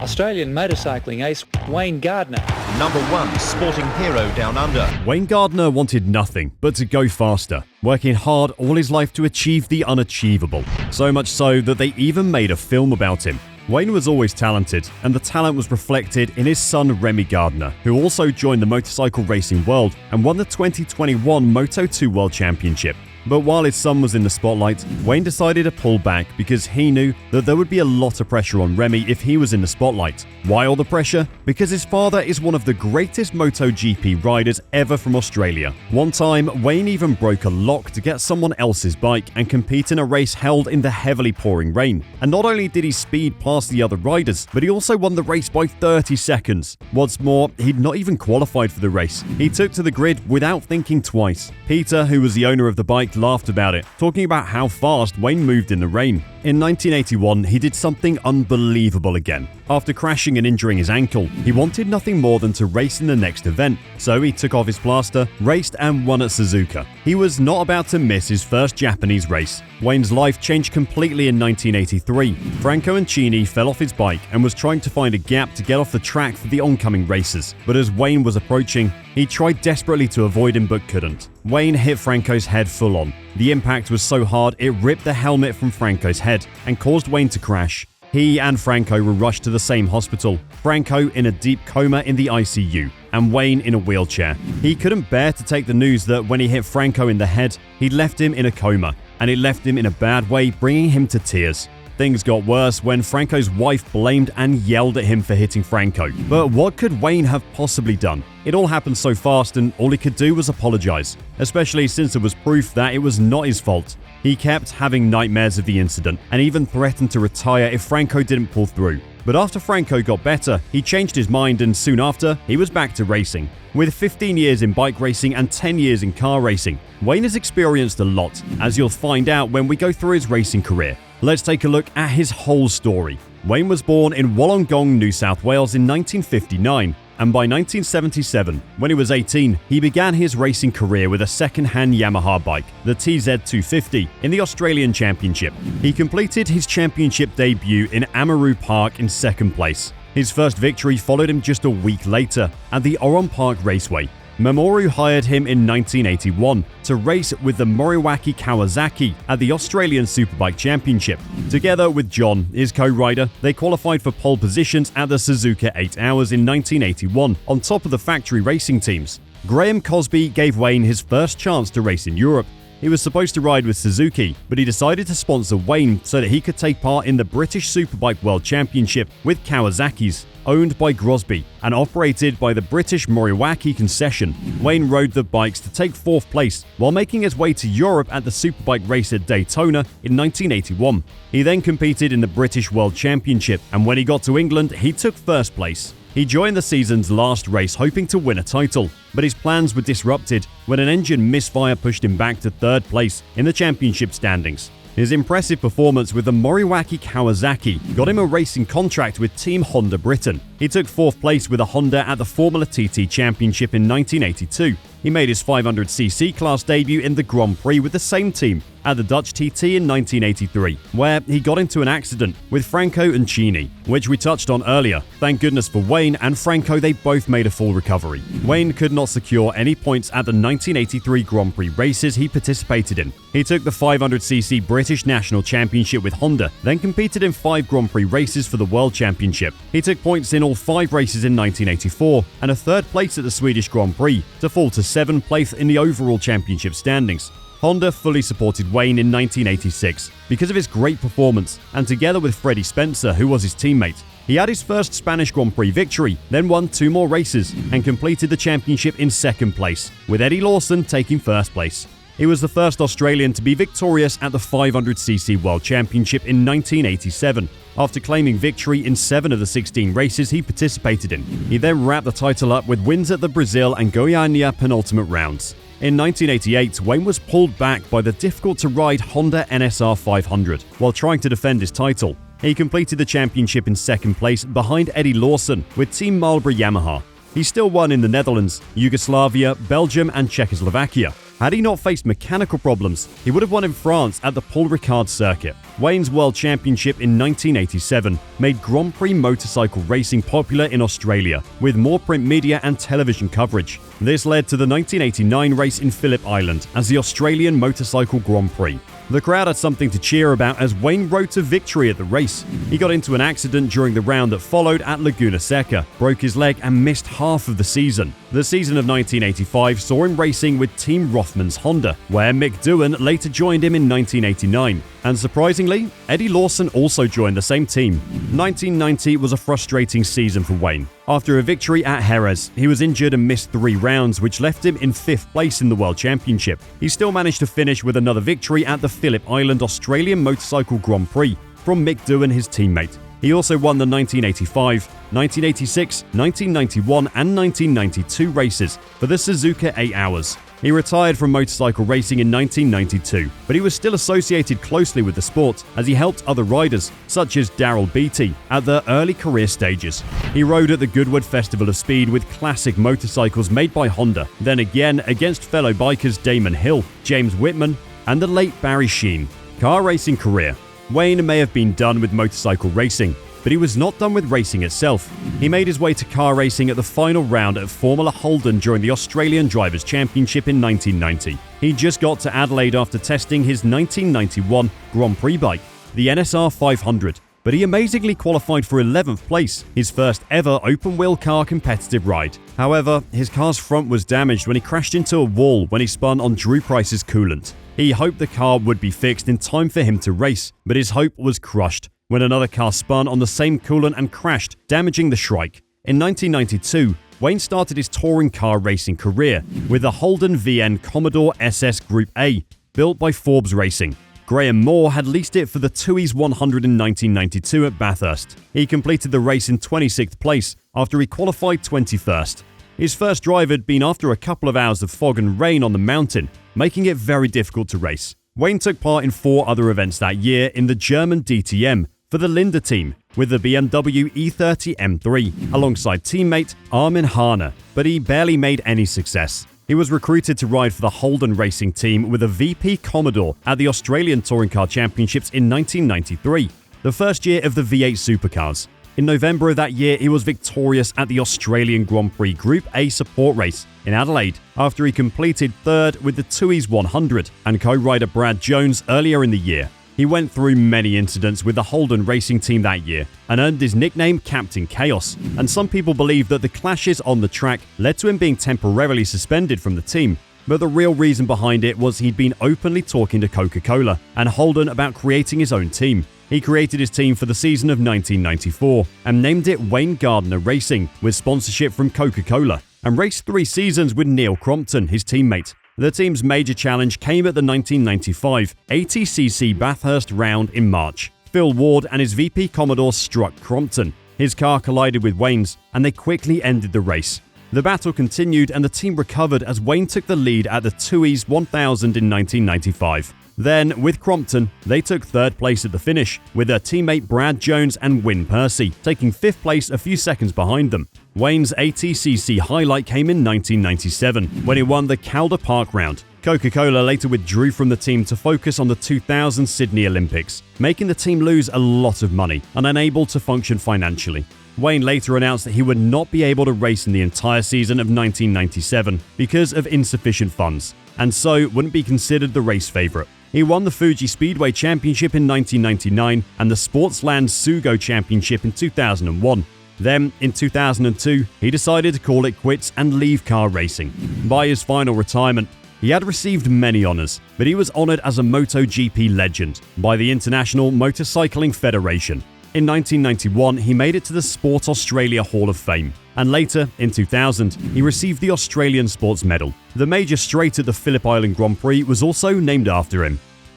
Australian motorcycling ace Wayne Gardner. Number 1 sporting hero down under. Wayne Gardner wanted nothing but to go faster, working hard all his life to achieve the unachievable. So much so that they even made a film about him. Wayne was always talented, and the talent was reflected in his son Remy Gardner, who also joined the motorcycle racing world and won the 2021 Moto2 World Championship. But while his son was in the spotlight, Wayne decided to pull back because he knew that there would be a lot of pressure on Remy if he was in the spotlight. Why all the pressure? Because his father is one of the greatest MotoGP riders ever from Australia. One time, Wayne even broke a lock to get someone else's bike and compete in a race held in the heavily pouring rain. And not only did he speed past the other riders, but he also won the race by 30 seconds. What's more, he'd not even qualified for the race. He took to the grid without thinking twice. Peter, who was the owner of the bike, laughed about it, talking about how fast Wayne moved in the rain. In 1981, he did something unbelievable again. After crashing and injuring his ankle, he wanted nothing more than to race in the next event. So he took off his plaster, raced and won at Suzuka. He was not about to miss his first Japanese race. Wayne's life changed completely in 1983. Franco Ancini fell off his bike and was trying to find a gap to get off the track for the oncoming races. But as Wayne was approaching, he tried desperately to avoid him but couldn't. Wayne hit Franco's head full on. The impact was so hard it ripped the helmet from Franco's head and caused Wayne to crash. He and Franco were rushed to the same hospital, Franco in a deep coma in the ICU, and Wayne in a wheelchair. He couldn't bear to take the news that when he hit Franco in the head, he'd left him in a coma, and it left him in a bad way, bringing him to tears. Things got worse when Franco's wife blamed and yelled at him for hitting Franco. But what could Wayne have possibly done? It all happened so fast and all he could do was apologize, especially since there was proof that it was not his fault. He kept having nightmares of the incident and even threatened to retire if Franco didn't pull through. But after Franco got better, he changed his mind and soon after, he was back to racing. With 15 years in bike racing and 10 years in car racing, Wayne has experienced a lot, as you'll find out when we go through his racing career. Let's take a look at his whole story. Wayne was born in Wollongong, New South Wales in 1959, and by 1977, when he was 18, he began his racing career with a second-hand Yamaha bike, the TZ250, in the Australian Championship. He completed his championship debut in Amaru Park in second place. His first victory followed him just a week later at the Oran Park Raceway. Mamoru hired him in 1981 to race with the Moriwaki Kawasaki at the Australian Superbike Championship. Together with John, his co-rider, they qualified for pole positions at the Suzuka 8 Hours in 1981 on top of the factory racing teams. Graham Cosby gave Wayne his first chance to race in Europe. He was supposed to ride with Suzuki, but he decided to sponsor Wayne so that he could take part in the British Superbike World Championship with Kawasaki's, owned by Grosby and operated by the British Moriwaki concession. Wayne rode the bikes to take 4th place while making his way to Europe at the Superbike race at Daytona in 1981. He then competed in the British World Championship, and when he got to England, he took 1st place. He joined the season's last race hoping to win a title, but his plans were disrupted when an engine misfire pushed him back to 3rd place in the championship standings. His impressive performance with the Moriwaki Kawasaki got him a racing contract with Team Honda Britain. He took 4th place with a Honda at the Formula TT Championship in 1982. He made his 500cc class debut in the Grand Prix with the same team at the Dutch TT in 1983, where he got into an accident with Franco Ancini, which we touched on earlier. Thank goodness for Wayne and Franco, they both made a full recovery. Wayne could not secure any points at the 1983 Grand Prix races he participated in. He took the 500cc British National Championship with Honda, then competed in 5 Grand Prix races for the World Championship. He took points in all 5 races in 1984 and a 3rd place at the Swedish Grand Prix to fall to 7th place in the overall championship standings. Honda fully supported Wayne in 1986 because of his great performance, and together with Freddie Spencer, who was his teammate, he had his first Spanish Grand Prix victory, then won 2 more races and completed the championship in 2nd place, with Eddie Lawson taking 1st place. He was the first Australian to be victorious at the 500cc World Championship in 1987, after claiming victory in 7 of the 16 races he participated in. He then wrapped the title up with wins at the Brazil and Goiânia penultimate rounds. In 1988, Wayne was pulled back by the difficult-to-ride Honda NSR 500 while trying to defend his title. He completed the championship in 2nd place behind Eddie Lawson with Team Marlboro Yamaha. He still won in the Netherlands, Yugoslavia, Belgium and Czechoslovakia. Had he not faced mechanical problems, he would have won in France at the Paul Ricard circuit. Wayne's World Championship in 1987 made Grand Prix motorcycle racing popular in Australia, with more print media and television coverage. This led to the 1989 race in Phillip Island as the Australian Motorcycle Grand Prix. The crowd had something to cheer about as Wayne rode to victory at the race. He got into an accident during the round that followed at Laguna Seca, broke his leg and missed half of the season. The season of 1985 saw him racing with Team Rothman's Honda, where Mick Doohan later joined him in 1989. And surprisingly, Eddie Lawson also joined the same team. 1990 was a frustrating season for Wayne. After a victory at Jerez, he was injured and missed 3 rounds, which left him in 5th place in the World Championship. He still managed to finish with another victory at the Phillip Island Australian Motorcycle Grand Prix from Mick Doohan, his teammate. He also won the 1985, 1986, 1991 and 1992 races for the Suzuka 8 Hours. He retired from motorcycle racing in 1992, but he was still associated closely with the sport as he helped other riders, such as Darrell Beattie, at their early career stages. He rode at the Goodwood Festival of Speed with classic motorcycles made by Honda, then again against fellow bikers Damon Hill, James Whitman, and the late Barry Sheene. Car racing career. Wayne may have been done with motorcycle racing, but he was not done with racing itself. He made his way to car racing at the final round at Formula Holden during the Australian Drivers' Championship in 1990. He just got to Adelaide after testing his 1991 Grand Prix bike, the NSR 500, but he amazingly qualified for 11th place, his first ever open-wheel car competitive ride. However, his car's front was damaged when he crashed into a wall when he spun on Drew Price's coolant. He hoped the car would be fixed in time for him to race, but his hope was crushed when another car spun on the same coolant and crashed, damaging the Shrike. In 1992, Wayne started his touring car racing career with the Holden VN Commodore SS Group A, built by Forbes Racing. Graham Moore had leased it for the Tui's 100 in 1992 at Bathurst. He completed the race in 26th place after he qualified 21st. His first drive had been after a couple of hours of fog and rain on the mountain, making it very difficult to race. Wayne took part in 4 other events that year in the German DTM for the Linde team with the BMW E30 M3 alongside teammate Armin Hahne, but he barely made any success. He was recruited to ride for the Holden racing team with a VP Commodore at the Australian Touring Car Championships in 1993, the first year of the V8 supercars. In November of that year, he was victorious at the Australian Grand Prix Group A support race in Adelaide after he completed 3rd with the Tui's 100 and co-rider Brad Jones earlier in the year. He went through many incidents with the Holden racing team that year and earned his nickname Captain Chaos, and some people believe that the clashes on the track led to him being temporarily suspended from the team. But the real reason behind it was he'd been openly talking to Coca-Cola and Holden about creating his own team. He created his team for the season of 1994 and named it Remy Gardner Racing with sponsorship from Coca-Cola, and raced 3 seasons with Neil Crompton, his teammate. The team's major challenge came at the 1995 ATCC Bathurst round in March. Phil Ward and his VP Commodore struck Crompton. His car collided with Wayne's and they quickly ended the race. The battle continued and the team recovered as Wayne took the lead at the Tui's 1000 in 1995. Then, with Crompton, they took 3rd place at the finish, with their teammate Brad Jones and Wyn Percy taking 5th place a few seconds behind them. Wayne's ATCC highlight came in 1997, when he won the Calder Park round. Coca-Cola later withdrew from the team to focus on the 2000 Sydney Olympics, making the team lose a lot of money and unable to function financially. Wayne later announced that he would not be able to race in the entire season of 1997 because of insufficient funds, and so wouldn't be considered the race favourite. He won the Fuji Speedway Championship in 1999 and the Sportsland Sugo Championship in 2001. Then, in 2002, he decided to call it quits and leave car racing. By his final retirement, he had received many honours, but he was honoured as a MotoGP legend by the International Motorcycling Federation. In 1991, he made it to the Sport Australia Hall of Fame, and later, in 2000, he received the Australian Sports Medal. The major straight at the Phillip Island Grand Prix was also named after him.